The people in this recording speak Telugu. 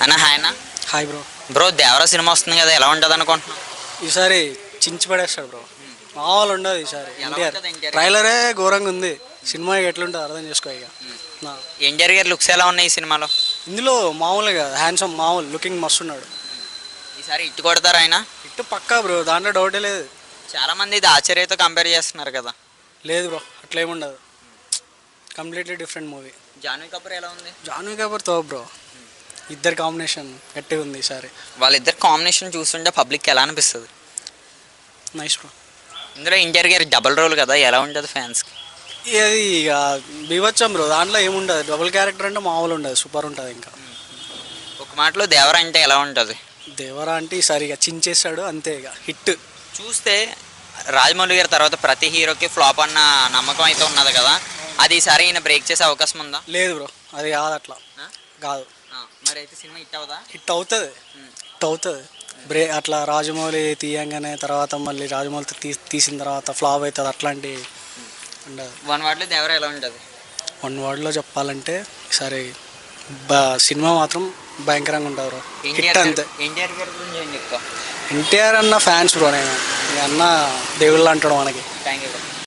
అన్న హాయ్ అన్న. Hi bro. Bro Devara cinema వస్తుంది కదా, ఎలా ఉంటుంది అనుకుంటున్నావు? ఈసారి చించి పడేస్తాడు బ్రో. మామూలు ఉండదు ఈసారి. ఎలా ఎన్టీఆర్ ఉంటుంది ఎన్టీఆర్? ట్రైలరే ఘోరంగా ఉంది. సినిమా ఎట్లుంటుంది అర్థం చేసుకో ఇక. నా- ఎన్టీఆర్ గారి లుక్స్ ఎలా ఉన్నాయి ఈ సినిమాలో? ఇందులో మామూలుగా హ్యాండ్సమ్ మామూలు లుకింగ్ మస్తు ఉన్నాడు. ఈసారి ఇట్టు కొడతారు ఆయన? ఇట్టు పక్కా బ్రో, దాంట్లో డౌటే లేదు. చాలా మంది ఇది ఆశ్చర్యతో కంపేర్ చేస్తున్నారు కదా. లేదు బ్రో, అట్లేముండదు. Completely different movie. Janhvi Kapoor ఎలా ఉంది? జాన్వీ కపూర్ తో బ్రో, ఇద్దరు కాంబినేషన్ గట్టిగా ఉంది ఈసారి. వాళ్ళిద్దరు కాంబినేషన్ చూస్తుంటే పబ్లిక్కి ఎలా అనిపిస్తుంది? Nice bro. ఇందులో ఎన్టీఆర్ గారి డబుల్ రోల్ కదా, ఎలా ఉంటుంది ఫ్యాన్స్కి? అది ఇక బీవచ్చం బ్రో, దాంట్లో ఏముండదు. డబుల్ క్యారెక్టర్ అంటే మామూలు ఉండదు, సూపర్ ఉంటుంది. ఇంకా ఒక మాటలో దేవరా అంటే ఎలా ఉంటుంది? దేవరా అంటే ఈసారి ఇక చించేస్తాడు అంతే, ఇక హిట్. చూస్తే రాజమౌళి గారి తర్వాత ప్రతి హీరోకి ఫ్లాప్ అన్న నమ్మకం అయితే ఉన్నది కదా, అది ఈసారి ఈయన బ్రేక్ చేసే అవకాశం ఉందా? లేదు బ్రో, అది కాదు, అట్లా ఆ? కాదు. మరి అయితే సినిమా హిట్ అవుదా? హిట్ అవుతుంది, హిట్ అవుతుంది. అట్లా రాజమౌళి తీయంగానే తర్వాత మళ్ళీ రాజమౌళి తీసిన తర్వాత ఫ్లాప్ అవుతుంది, అట్లాంటి ఉండదు. వన్ వర్డ్లో దేవరా ఎలా ఉంటుంది? వన్ వర్డ్లో చెప్పాలంటే ఈసారి సినిమా మాత్రం భయంకరంగా ఉంటుంది బ్రో. హిట్ అంతే. ఎన్టీఆర్ గారి గురించి ఏం చెప్తావు? ఎన్టీఆర్ అన్న ఫ్యాన్స్ బ్రో నేను. ఈ అన్న దేవుళ్ళు అంటాడు మనకి. Thank you.